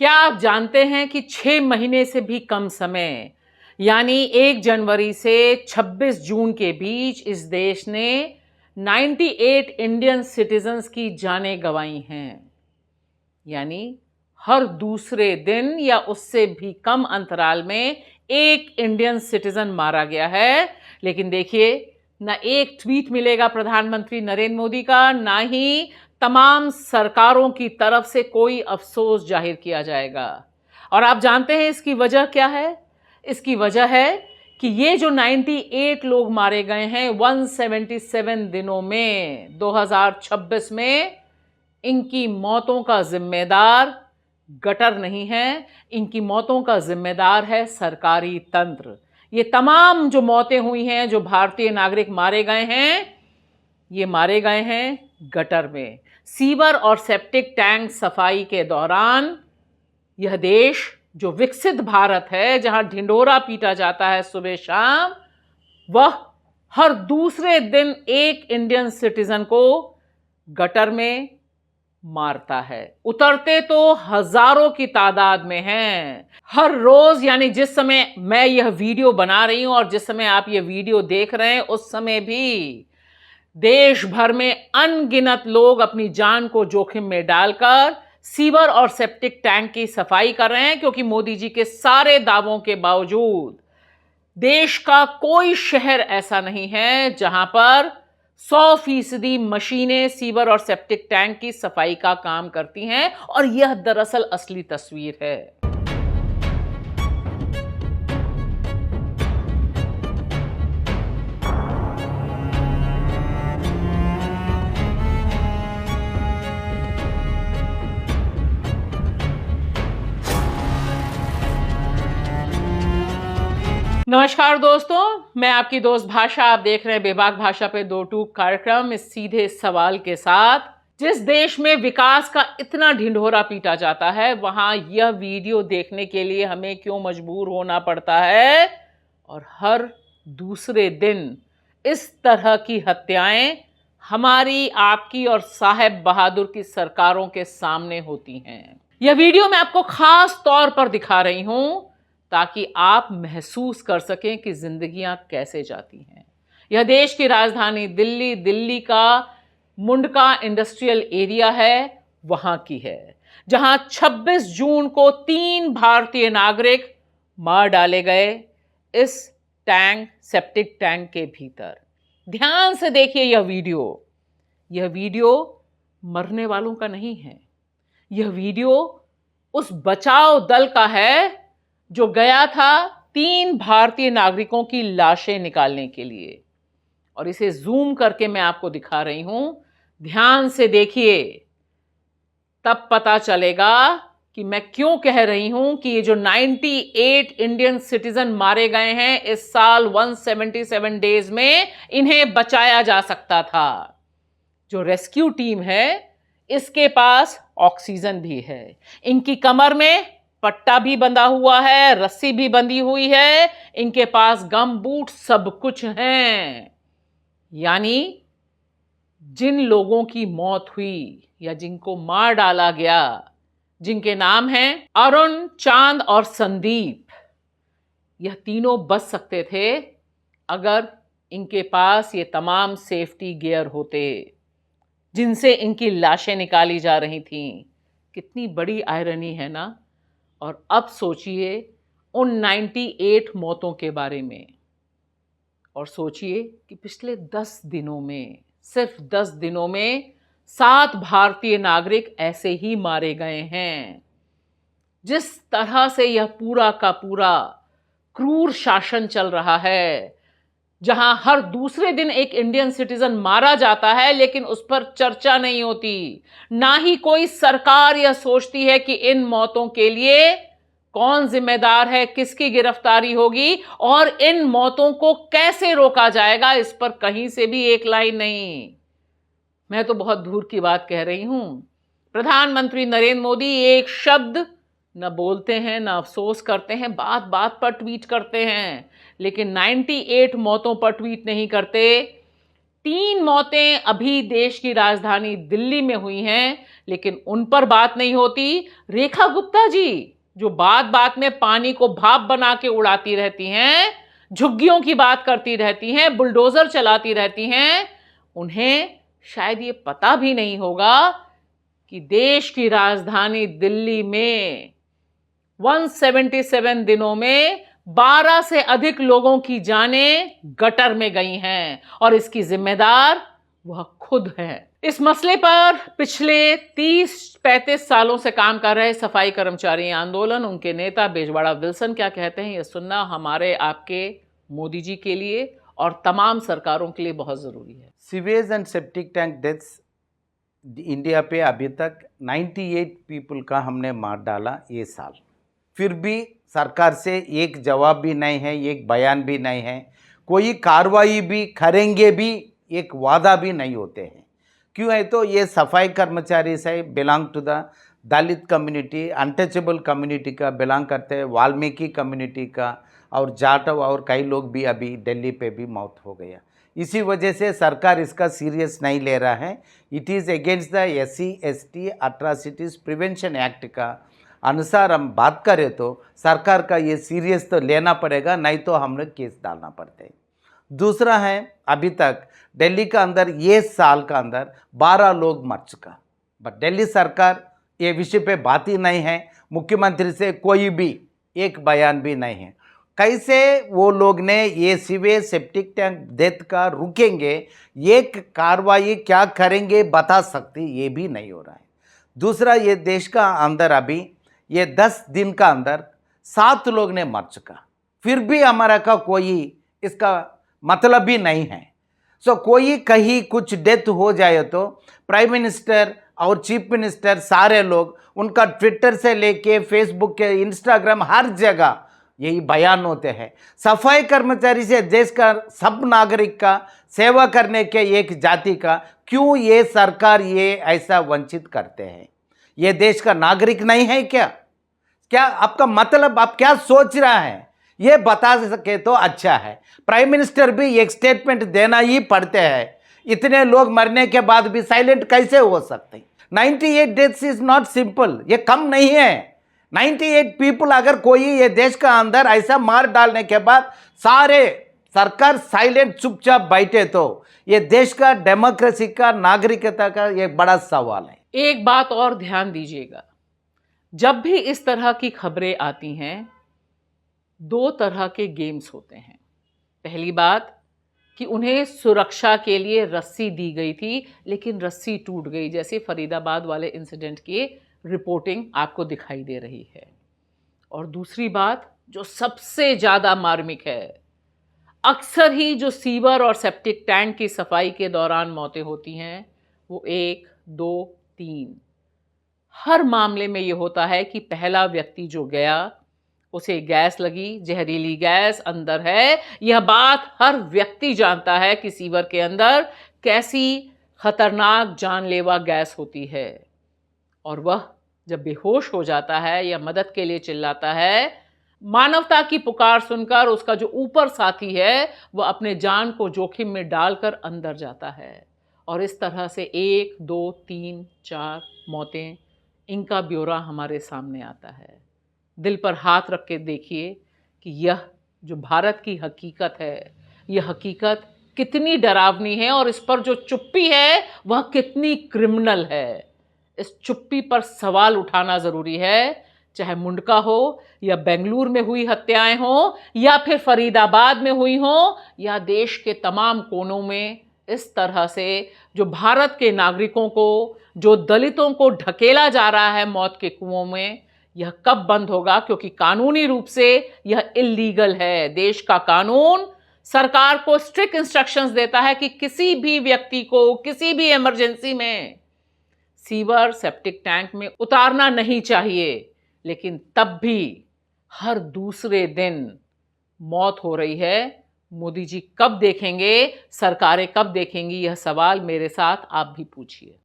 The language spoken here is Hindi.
क्या आप जानते हैं कि 6 महीने से भी कम समय यानी 1 जनवरी से 26 जून के बीच इस देश ने 98 इंडियन सिटीजन्स की जानें गंवाई हैं। यानी हर दूसरे दिन या उससे भी कम अंतराल में एक इंडियन सिटीजन मारा गया है। लेकिन देखिए, ना एक ट्वीट मिलेगा प्रधानमंत्री नरेंद्र मोदी का, ना ही तमाम सरकारों की तरफ से कोई अफसोस जाहिर किया जाएगा। और आप जानते हैं इसकी वजह क्या है? इसकी वजह है कि ये जो 98 लोग मारे गए हैं 177 दिनों में 2026 में, इनकी मौतों का जिम्मेदार गटर नहीं है, इनकी मौतों का जिम्मेदार है सरकारी तंत्र। ये तमाम जो मौतें हुई हैं, जो भारतीय नागरिक मारे गए हैं, ये मारे गए हैं गटर में। सीवर और सेप्टिक टैंक सफाई के दौरान यह देश जो विकसित भारत है, जहां ढिंढोरा पीटा जाता है सुबह शाम, वह हर दूसरे दिन एक इंडियन सिटीजन को गटर में मारता है। उतरते तो हजारों की तादाद में हैं हर रोज। यानी जिस समय मैं यह वीडियो बना रही हूं और जिस समय आप यह वीडियो देख रहे हैं, उस समय भी देश भर में अनगिनत लोग अपनी जान को जोखिम में डालकर सीवर और सेप्टिक टैंक की सफाई कर रहे हैं, क्योंकि मोदी जी के सारे दावों के बावजूद देश का कोई शहर ऐसा नहीं है जहां पर 100% मशीनें सीवर और सेप्टिक टैंक की सफाई का काम करती हैं। और यह दरअसल असली तस्वीर है। नमस्कार दोस्तों, मैं आपकी दोस्त भाषा। आप देख रहे हैं बेबाक भाषा पे 2 टूक कार्यक्रम, इस सीधे सवाल के साथ। जिस देश में विकास का इतना ढिंढोरा पीटा जाता है, वहां यह वीडियो देखने के लिए हमें क्यों मजबूर होना पड़ता है? और हर दूसरे दिन इस तरह की हत्याएं हमारी, आपकी और साहेब बहादुर की सरकारों के सामने होती हैं। यह वीडियो मैं आपको खास तौर पर दिखा रही हूं ताकि आप महसूस कर सकें कि जिंदगियां कैसे जाती हैं। यह देश की राजधानी दिल्ली, दिल्ली का मुंडका इंडस्ट्रियल एरिया है, वहां की है, जहां 26 जून को 3 भारतीय नागरिक मार डाले गए इस टैंक, सेप्टिक टैंक के भीतर। ध्यान से देखिए यह वीडियो। यह वीडियो मरने वालों का नहीं है। यह वीडियो उस बचाव दल का है जो गया था 3 भारतीय नागरिकों की लाशें निकालने के लिए। और इसे जूम करके मैं आपको दिखा रही हूं। ध्यान से देखिए, तब पता चलेगा कि मैं क्यों कह रही हूं कि ये जो 98 इंडियन सिटीजन मारे गए हैं इस साल 177 डेज में, इन्हें बचाया जा सकता था। जो रेस्क्यू टीम है, इसके पास ऑक्सीजन भी है, इनकी कमर में पट्टा भी बंधा हुआ है, रस्सी भी बंधी हुई है, इनके पास गम बूट सब कुछ हैं। यानी जिन लोगों की मौत हुई या जिनको मार डाला गया, जिनके नाम हैं अरुण, चांद और संदीप, यह तीनों बच सकते थे अगर इनके पास ये तमाम सेफ्टी गियर होते जिनसे इनकी लाशें निकाली जा रही थीं। कितनी बड़ी आयरनी है ना। और अब सोचिए उन 98 मौतों के बारे में, और सोचिए कि पिछले 10 दिनों में, सिर्फ 10 दिनों में 7 भारतीय नागरिक ऐसे ही मारे गए हैं। जिस तरह से यह पूरा का पूरा क्रूर शासन चल रहा है, जहां हर दूसरे दिन एक इंडियन सिटीजन मारा जाता है, लेकिन उस पर चर्चा नहीं होती। ना ही कोई सरकार यह सोचती है कि इन मौतों के लिए कौन जिम्मेदार है, किसकी गिरफ्तारी होगी और इन मौतों को कैसे रोका जाएगा, इस पर कहीं से भी एक लाइन नहीं। मैं तो बहुत दूर की बात कह रही हूं। प्रधानमंत्री नरेंद्र मोदी एक शब्द न बोलते हैं, न अफसोस करते हैं, बात बात पर ट्वीट करते हैं, लेकिन 98 मौतों पर ट्वीट नहीं करते। 3 मौतें अभी देश की राजधानी दिल्ली में हुई हैं, लेकिन उन पर बात नहीं होती। रेखा गुप्ता जी, जो बात बात में पानी को भाप बना के उड़ाती रहती हैं, झुग्गियों की बात करती रहती हैं, बुलडोजर चलाती रहती हैं, उन्हें शायद ये पता भी नहीं होगा कि देश की राजधानी दिल्ली में 177 दिनों में 12 से अधिक लोगों की जानें गटर में गई हैं और इसकी जिम्मेदार वह खुद हैं। इस मसले पर पिछले 30-35 सालों से काम कर रहे सफाई कर्मचारी आंदोलन, उनके नेता बेजवाड़ा विल्सन क्या कहते हैं, यह सुनना हमारे आपके मोदी जी के लिए और तमाम सरकारों के लिए बहुत जरूरी है। Sewage and septic tank deaths India पे अभी तक 98 पीपल का हमने मार डाला ये साल, फिर भी सरकार से एक जवाब भी नहीं है, एक बयान भी नहीं है, कोई कार्रवाई भी करेंगे भी एक वादा भी नहीं होते हैं। क्यों है तो ये सफाई कर्मचारी से belong to the Dalit community, untouchable community का बिलोंग करते हैं, वाल्मीकि कम्युनिटी का और जाटव और कई लोग भी अभी दिल्ली पे भी मौत हो गया। इसी वजह से सरकार इसका सीरियस नहीं ले रहा है। It is against the SC/ST atrocities prevention act का अनुसार हम बात करें तो सरकार का ये सीरियस तो लेना पड़ेगा, नहीं तो हम लोग केस डालना पड़ते हैं। दूसरा है, अभी तक दिल्ली का अंदर ये साल का अंदर 12 लोग मर चुका, बट दिल्ली सरकार ये विषय पे बात ही नहीं है, मुख्यमंत्री से कोई भी एक बयान भी नहीं है। कैसे वो लोग ने ये सीवेज सेप्टिक टैंक डेथ का रुकेंगे, एक कार्रवाई क्या करेंगे बता सकते, ये भी नहीं हो रहा है। दूसरा, ये देश का अंदर अभी ये 10 दिन का अंदर 7 लोग ने मर चुका, फिर भी हमारा का कोई इसका मतलब भी नहीं है। सो कोई कहीं कुछ डेथ हो जाए तो प्राइम मिनिस्टर और चीफ मिनिस्टर सारे लोग उनका ट्विटर से लेके फेसबुक के इंस्टाग्राम हर जगह यही बयान होते हैं। सफाई कर्मचारी से देश का सब नागरिक का सेवा करने के एक जाति का क्यों ये सरकार ये ऐसा वंचित करते हैं? ये देश का नागरिक नहीं है क्या? क्या आपका मतलब आप क्या सोच रहा है ये बता सके तो अच्छा है। प्राइम मिनिस्टर भी एक स्टेटमेंट देना ही पड़ते हैं, इतने लोग मरने के बाद भी साइलेंट कैसे हो सकते? 98 डेथ्स इज नॉट सिंपल, ये कम नहीं है। 98 पीपल अगर कोई ये देश का अंदर ऐसा मार डालने के बाद सारे सरकार साइलेंट चुपचाप बैठे तो ये देश का डेमोक्रेसी का नागरिकता का एक बड़ा सवाल है। एक बात और ध्यान दीजिएगा, जब भी इस तरह की खबरें आती हैं, 2 तरह के गेम्स होते हैं। पहली बात कि उन्हें सुरक्षा के लिए रस्सी दी गई थी, लेकिन रस्सी टूट गई, जैसे फरीदाबाद वाले इंसिडेंट की रिपोर्टिंग आपको दिखाई दे रही है। और दूसरी बात जो सबसे ज़्यादा मार्मिक है, अक्सर ही जो सीवर और सेप्टिक टैंक की सफाई के दौरान मौतें होती हैं वो 1, 2, 3 हर मामले में ये होता है कि पहला व्यक्ति जो गया उसे गैस लगी, जहरीली गैस अंदर है। यह बात हर व्यक्ति जानता है कि सीवर के अंदर कैसी खतरनाक जानलेवा गैस होती है। और वह जब बेहोश हो जाता है या मदद के लिए चिल्लाता है, मानवता की पुकार सुनकर उसका जो ऊपर साथी है वह अपने जान को जोखिम में डालकर अंदर जाता है। और इस तरह से 1, 2, 3, 4 मौतें, इनका ब्यौरा हमारे सामने आता है। दिल पर हाथ रख के देखिए कि यह जो भारत की हकीकत है, यह हकीकत कितनी डरावनी है और इस पर जो चुप्पी है वह कितनी क्रिमिनल है। इस चुप्पी पर सवाल उठाना ज़रूरी है, चाहे मुंडका हो या बेंगलुरु में हुई हत्याएं हो या फिर फरीदाबाद में हुई हो या देश के तमाम कोनों में इस तरह से जो भारत के नागरिकों को, जो दलितों को ढकेला जा रहा है मौत के कुओं में, यह कब बंद होगा? क्योंकि कानूनी रूप से यह इल्लीगल है। देश का कानून सरकार को स्ट्रिक्ट इंस्ट्रक्शंस देता है कि किसी भी व्यक्ति को किसी भी इमरजेंसी में सीवर सेप्टिक टैंक में उतारना नहीं चाहिए, लेकिन तब भी हर दूसरे दिन मौत हो रही है। मोदी जी कब देखेंगे, सरकारें कब देखेंगी? यह सवाल मेरे साथ आप भी पूछिए।